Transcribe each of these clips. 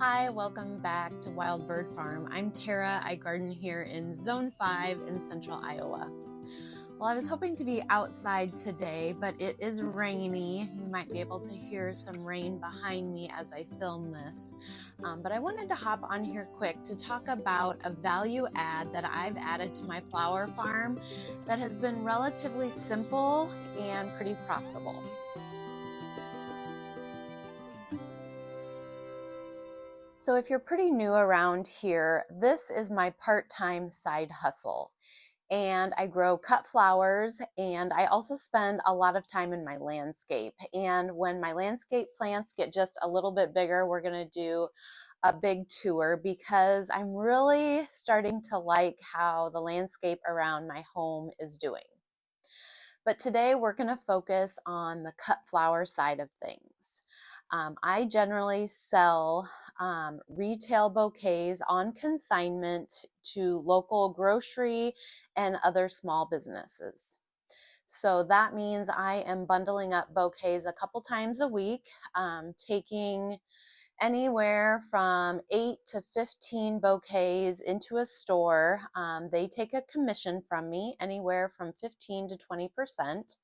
Hi, welcome back to Wild Bird Farm. I'm Tara. I garden here in Zone 5 in central Iowa. Well, I was hoping to be outside today, but it is rainy. You might be able to hear some rain behind me as I film this. But I wanted to hop on here quick to talk about a value add that I've added to my flower farm that has been relatively simple and pretty profitable. So if you're pretty new around here, this is my part-time side hustle. And I grow cut flowers, and I also spend a lot of time in my landscape. And when my landscape plants get just a little bit bigger, we're going to do a big tour because I'm really starting to like how the landscape around my home is doing. But today we're going to focus on the cut flower side of things. I generally sell retail bouquets on consignment to local grocery and other small businesses. So that means I am bundling up bouquets a couple times a week, taking anywhere from 8 to 15 bouquets into a store. They take a commission from me, anywhere from 15 to 20%.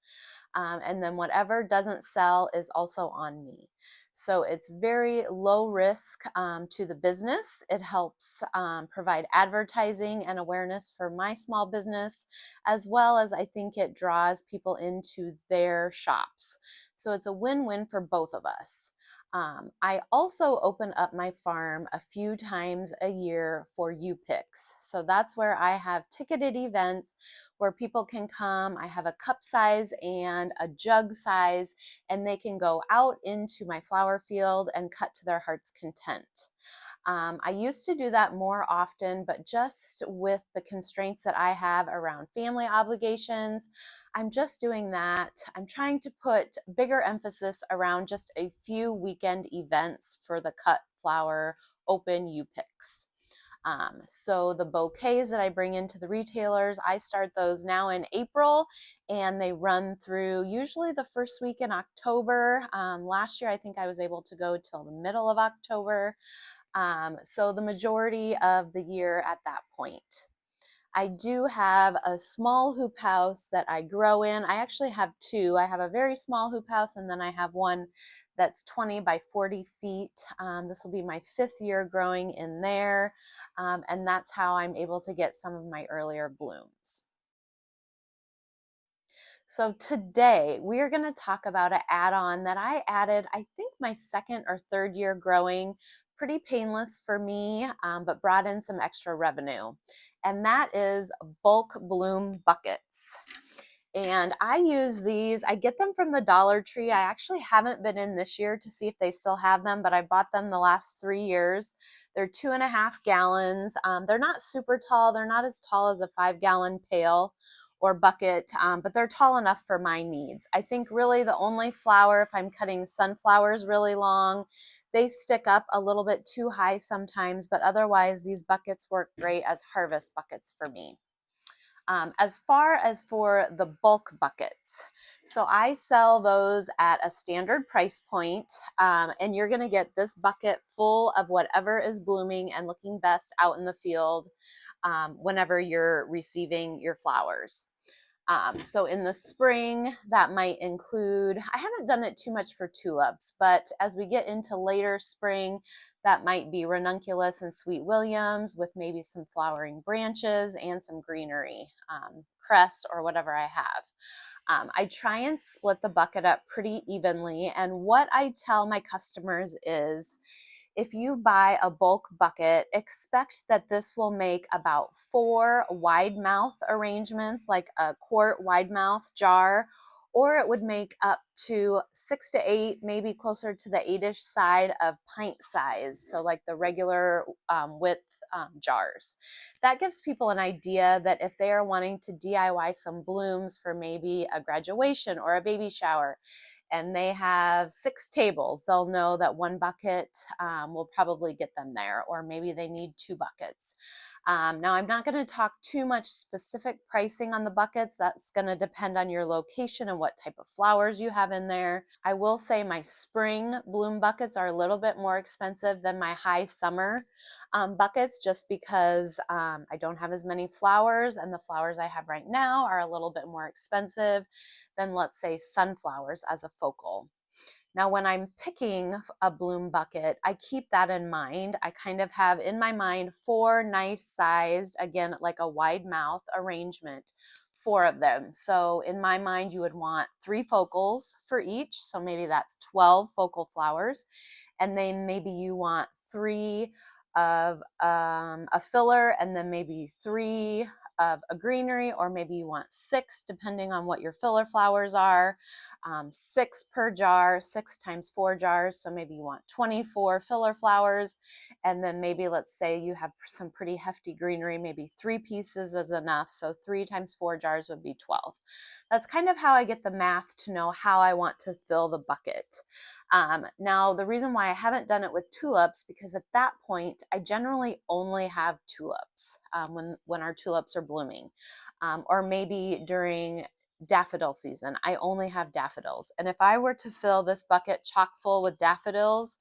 And then whatever doesn't sell is also on me. So it's very low risk to the business. It helps provide advertising and awareness for my small business, as well as I think it draws people into their shops. So it's a win-win for both of us. I also open up my farm a few times a year for U-Picks. So that's where I have ticketed events where people can come. I have a cup size and a jug size, and they can go out into my flower field and cut to their heart's content. I used to do that more often, but just with the constraints that I have around family obligations, I'm just doing that. I'm trying to put bigger emphasis around just a few weekend events for the cut flower open U-Picks. So the bouquets that I bring into the retailers, I start those now in April, and they run through usually the first week in October. Last year, I think I was able to go till the middle of October. So the majority of the year at that point. I do have a small hoop house that I grow in. I actually have two. I have a very small hoop house, and then I have one that's 20 by 40 feet. This will be my 5th year growing in there, and that's how I'm able to get some of my earlier blooms. So today we are going to talk about an add-on that I added, I think my 2nd or 3rd year growing, pretty painless for me, but brought in some extra revenue. And that is bulk bloom buckets. And I use these, I get them from the Dollar Tree. I actually haven't been in this year to see if they still have them, but I bought them the last 3 years. They're 2.5 gallons. They're not super tall. They're not as tall as a 5-gallon pail or bucket, but they're tall enough for my needs. I think really the only flower, if I'm cutting sunflowers really long, they stick up a little bit too high sometimes, but otherwise these buckets work great as harvest buckets for me. As far as for the bulk buckets, so I sell those at a standard price point, and you're going to get this bucket full of whatever is blooming and looking best out in the field whenever you're receiving your flowers. So in the spring, that might include, I haven't done it too much for tulips, but as we get into later spring, that might be ranunculus and sweet williams with maybe some flowering branches and some greenery, cress or whatever I have. I try and split the bucket up pretty evenly, and what I tell my customers is, if you buy a bulk bucket, expect that this will make about 4 wide mouth arrangements, like a quart wide mouth jar, or it would make up to 6 to 8, maybe closer to the 8-ish side of pint size, so like the regular width jars. That gives people an idea that if they are wanting to DIY some blooms for maybe a graduation or a baby shower, and they have 6 tables, they'll know that 1 bucket will probably get them there, or maybe they need 2 buckets. Now, I'm not going to talk too much specific pricing on the buckets. That's going to depend on your location and what type of flowers you have have in there. I will say my spring bloom buckets are a little bit more expensive than my high summer buckets, just because I don't have as many flowers, and the flowers I have right now are a little bit more expensive than, let's say, sunflowers as a focal. Now, when I'm picking a bloom bucket, I keep that in mind. I kind of have in my mind 4 nice sized, again, like a wide mouth arrangement, 4 of them. So in my mind, you would want 3 focals for each. So maybe that's 12 focal flowers. And then maybe you want 3 of a filler, and then maybe 3 of a greenery, or maybe you want 6, depending on what your filler flowers are. 6 per jar, 6 times 4 jars. So maybe you want 24 filler flowers. And then maybe, let's say you have some pretty hefty greenery, maybe 3 pieces is enough. So 3 times 4 jars would be 12. That's kind of how I get the math to know how I want to fill the bucket. Now, the reason why I haven't done it with tulips, because at that point, I generally only have tulips when our tulips are blooming, or maybe during daffodil season, I only have daffodils. And if I were to fill this bucket chock full with daffodils,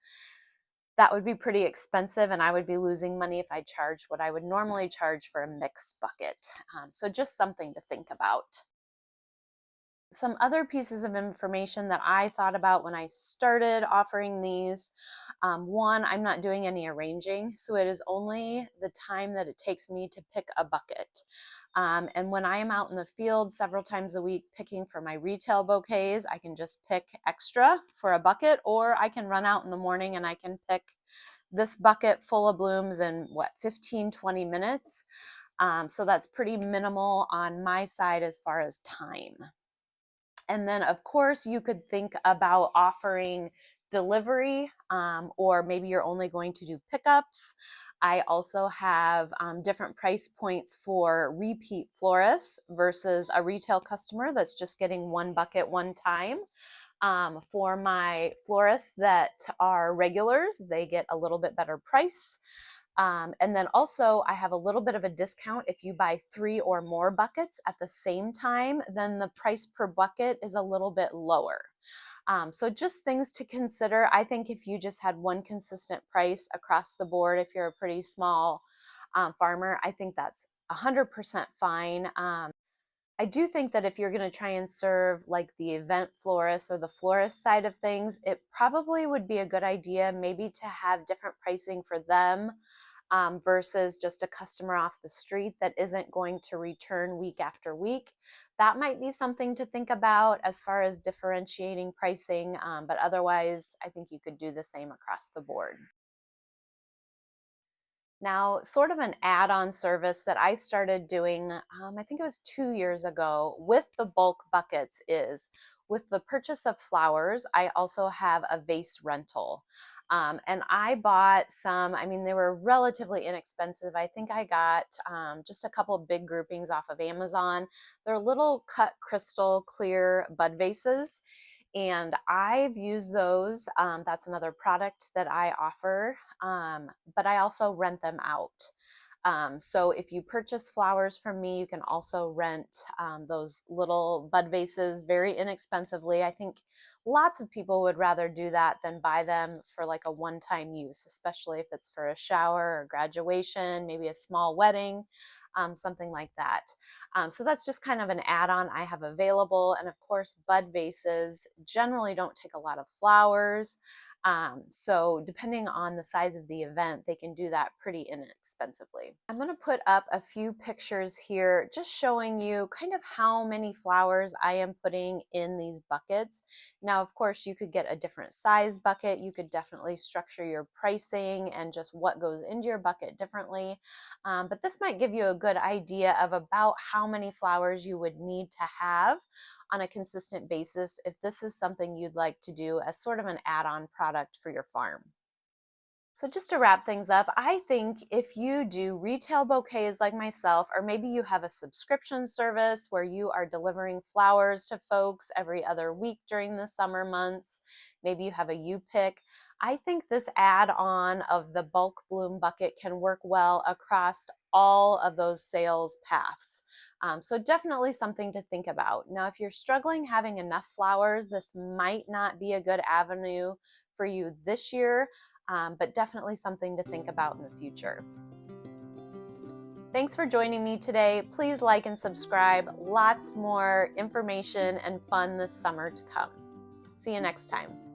that would be pretty expensive, and I would be losing money if I charged what I would normally charge for a mixed bucket. So just something to think about. Some other pieces of information that I thought about when I started offering these. One, I'm not doing any arranging, so it is only the time that it takes me to pick a bucket. And when I am out in the field several times a week picking for my retail bouquets, I can just pick extra for a bucket, or I can run out in the morning and I can pick this bucket full of blooms in 15-20 minutes. So that's pretty minimal on my side as far as time. And then, of course, you could think about offering delivery, or maybe you're only going to do pickups. I also have different price points for repeat florists versus a retail customer that's just getting 1 bucket one time. For my florists that are regulars, they get a little bit better price. And then also I have a little bit of a discount if you buy 3 or more buckets at the same time, then the price per bucket is a little bit lower. So just things to consider. I think if you just had one consistent price across the board, if you're a pretty small farmer, I think that's 100% fine. I do think that if you're going to try and serve like the event florist or the florist side of things, it probably would be a good idea maybe to have different pricing for them, versus just a customer off the street that isn't going to return week after week. That might be something to think about as far as differentiating pricing, but otherwise, I think you could do the same across the board. Now, sort of an add-on service that I started doing, I think it was 2 years ago with the bulk buckets, is with the purchase of flowers, I also have a vase rental. And I bought some, I mean, they were relatively inexpensive. I think I got just a couple of big groupings off of Amazon. They're little cut crystal clear bud vases, and I've used those. That's another product that I offer, but I also rent them out. So if you purchase flowers from me, you can also rent those little bud vases very inexpensively. I think lots of people would rather do that than buy them for like a one-time use, especially if it's for a shower or graduation, maybe a small wedding, something like that. So that's just kind of an add-on I have available. And of course, bud vases generally don't take a lot of flowers. So depending on the size of the event, they can do that pretty inexpensively. I'm going to put up a few pictures here just showing you kind of how many flowers I am putting in these buckets. Now, of course, you could get a different size bucket. You could definitely structure your pricing and just what goes into your bucket differently. But this might give you a good idea of about how many flowers you would need to have on a consistent basis if this is something you'd like to do as sort of an add-on product for your farm. So just to wrap things up, I think if you do retail bouquets like myself, or maybe you have a subscription service where you are delivering flowers to folks every other week during the summer months, maybe you have a U-pick, I think this add-on of the bulk bloom bucket can work well across all of those sales paths. So definitely something to think about. Now, if you're struggling having enough flowers, this might not be a good avenue for you this year. But definitely something to think about in the future. Thanks for joining me today. Please like and subscribe. Lots more information and fun this summer to come. See you next time.